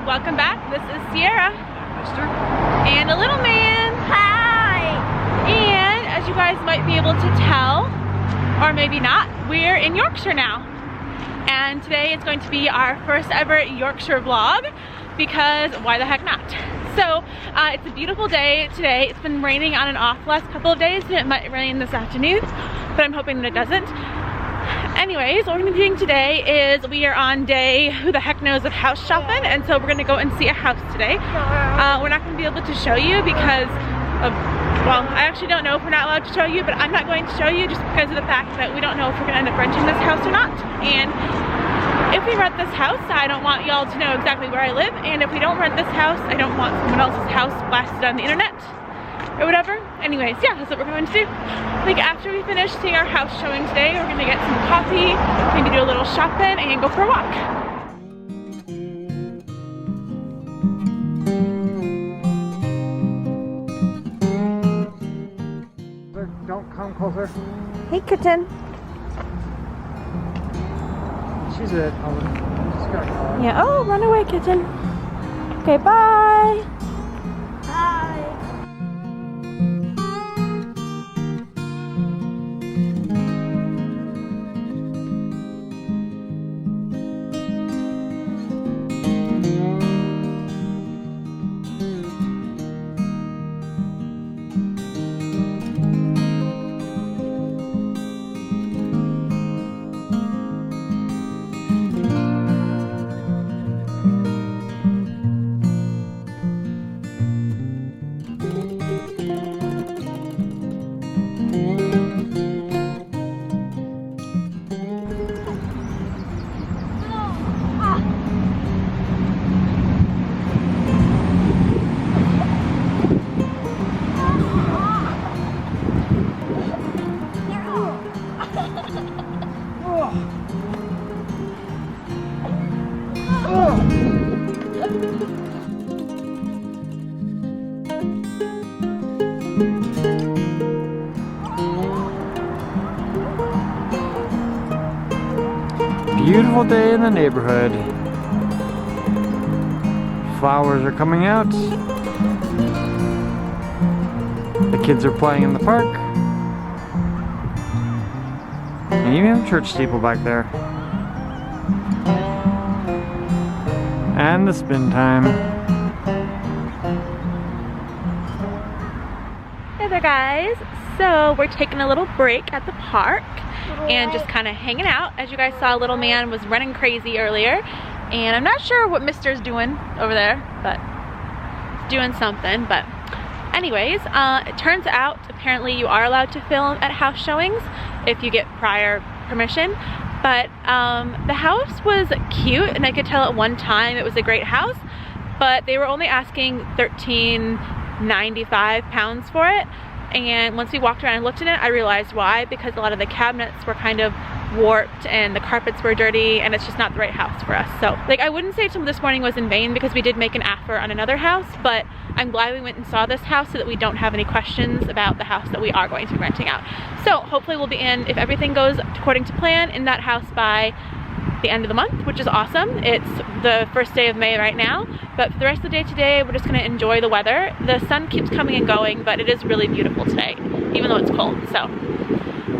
welcome back. This is Sierra. Mister? And a little man. Hi! And as you guys might be able to tell, or maybe not, we're in Yorkshire now. And today is going to be our first ever Yorkshire vlog because why the heck not? So it's a beautiful day today. It's been raining on and off the last couple of days and it might rain this afternoon, but I'm hoping that it doesn't. Anyways, what we're gonna be doing today is we are on day, who the heck knows, of house shopping, and so we're gonna go and see a house today. We're not gonna be able to show you because of, well, I actually don't know if we're not allowed to show you, but I'm not going to show you just because of the fact that we don't know if we're gonna end up renting this house or not. And if we rent this house, I don't want y'all to know exactly where I live, and if we don't rent this house, I don't want someone else's house blasted on the internet or whatever. Anyways, yeah, that's what we're going to do. Like after we finish seeing our house showing today, we're gonna get some coffee, maybe do a little shopping and go for a walk. Don't come closer. Hey kitten. She's it. Just gotta call her. Yeah, oh, run away kitten. Okay, bye. Hi! Beautiful day in the neighborhood. Flowers are coming out. The kids are playing in the park. And even have a church steeple back there. And the spin time. Hey there guys. So we're taking a little break at the park and just kind of hanging out. As you guys saw, little man was running crazy earlier, and I'm not sure what Mister's doing over there, but he's doing something. But anyways, it turns out apparently you are allowed to film at house showings if you get prior permission. But the house was cute, and I could tell at one time it was a great house, but they were only asking £13.95 for it. And once we walked around and looked in it, I realized why, because a lot of the cabinets were kind of warped and the carpets were dirty, and it's just not the right house for us. So like, I wouldn't say some of this morning was in vain because we did make an offer on another house, but I'm glad we went and saw this house so that we don't have any questions about the house that we are going to be renting out. So hopefully we'll be in, if everything goes according to plan, in that house by the end of the month, which is awesome. It's the first day of May right now, but for the rest of the day today, we're just gonna enjoy the weather. The sun keeps coming and going, but it is really beautiful today, even though it's cold. So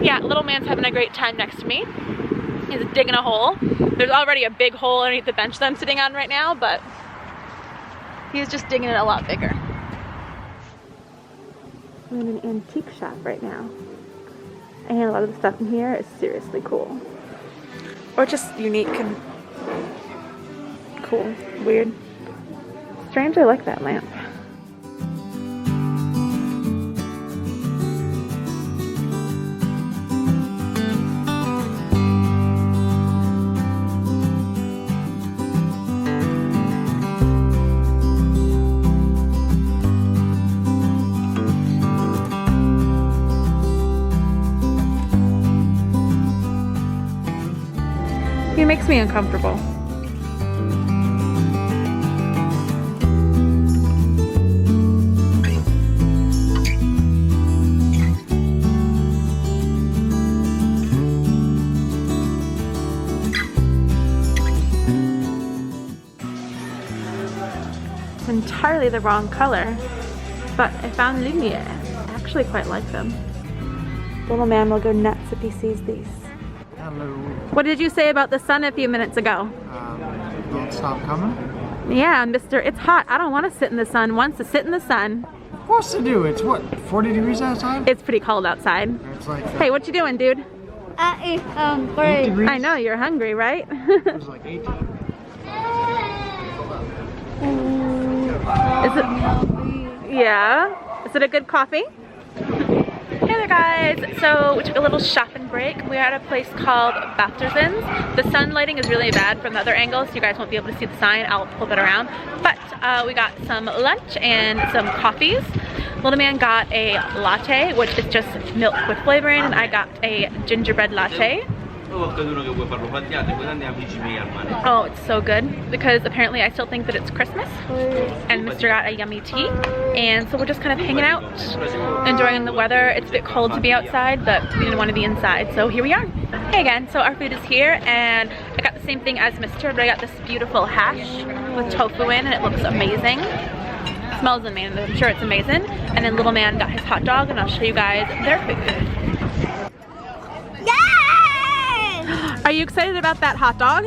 yeah, little man's having a great time next to me. He's digging a hole. There's already a big hole underneath the bench that I'm sitting on right now, but he's just digging it a lot bigger. I'm in an antique shop right now, and a lot of the stuff in here is seriously cool. Or just unique and cool, weird. Strange, I like that lamp. He makes me uncomfortable. It's entirely the wrong color, but I found Lumiere. I actually quite like them. Little man will go nuts if he sees these. Hello. What did you say about the sun a few minutes ago? Don't stop coming. Yeah, Mr. It's hot. I don't want to sit in the sun. Wants to sit in the sun. Of course to do. It's what, 40 degrees outside? It's pretty cold outside. It's like Hey, what you doing, dude? 8 great. degrees. I know, you're hungry, right? It's like 18. Is it? Yeah. Is it a good coffee? Hey there guys, so we took a little shopping break. We're at a place called Baptersons. The sun lighting is really bad from the other angle, so you guys won't be able to see the sign. I'll flip it around. But we got some lunch and some coffees. Little man got a latte, which is just milk with flavoring, and I got a gingerbread latte. Oh, it's so good because apparently I still think that it's Christmas. And Mr. got a yummy tea. And so we're just kind of hanging out, enjoying the weather. It's a bit cold to be outside, but we didn't want to be inside, so here we are. Hey again, so our food is here, and I got the same thing as Mr., but I got this beautiful hash with tofu in, and it looks amazing. It smells amazing, I'm sure it's amazing. And then little man got his hot dog, and I'll show you guys their food. Are you excited about that hot dog?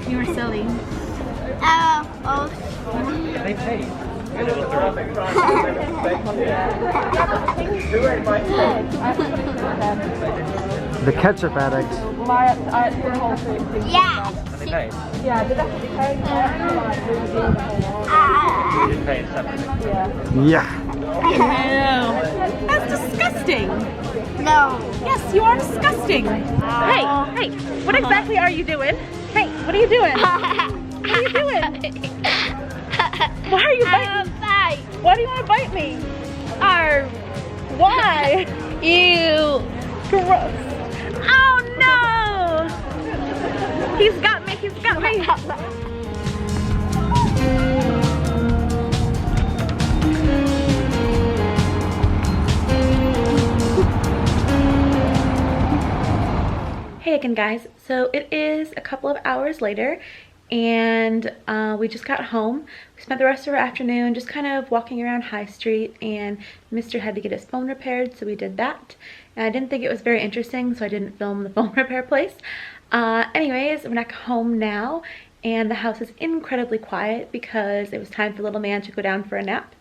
You were silly. They pay. The ketchup addict. Yeah. They pay. Yeah, did that be paid? You didn't pay separately. Yeah. Ew. That's disgusting. No. Yes, you are disgusting. Hey, what exactly are you doing? Hey, what are you doing? What are you doing? Why are you biting? Why do you want to bite me? Why? Ew. Gross. Oh no! He's got me, he's got me. Hey again guys, so it is a couple of hours later and we just got home. We spent the rest of our afternoon just kind of walking around High Street, and Mr. had to get his phone repaired, so we did that. And I didn't think it was very interesting, so I didn't film the phone repair place. Anyways, we're back home now, and the house is incredibly quiet because it was time for little man to go down for a nap.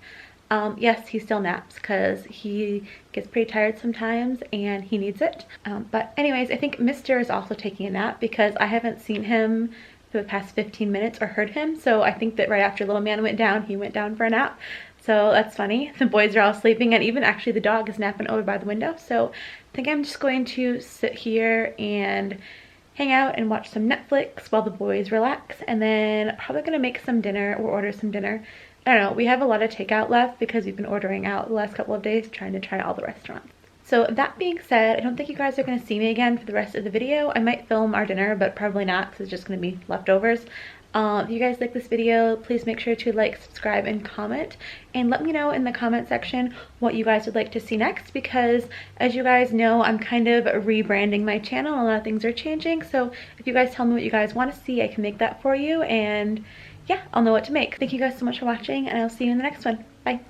Yes, he still naps because he gets pretty tired sometimes and he needs it. But anyways, I think Mr. is also taking a nap because I haven't seen him for the past 15 minutes or heard him. So I think that right after little man went down, he went down for a nap. So that's funny. The boys are all sleeping, and even actually the dog is napping over by the window. So I think I'm just going to sit here and hang out and watch some Netflix while the boys relax, and then probably gonna make some dinner or order some dinner. I don't know, we have a lot of takeout left because we've been ordering out the last couple of days, trying to try all the restaurants. So that being said, I don't think you guys are going to see me again for the rest of the video. I might film our dinner, but probably not because it's just going to be leftovers. If you guys like this video, please make sure to like, subscribe, and comment. And let me know in the comment section what you guys would like to see next, because as you guys know, I'm kind of rebranding my channel. A lot of things are changing. So if you guys tell me what you guys want to see, I can make that for you. And yeah, I'll know what to make. Thank you guys so much for watching, and I'll see you in the next one. Bye.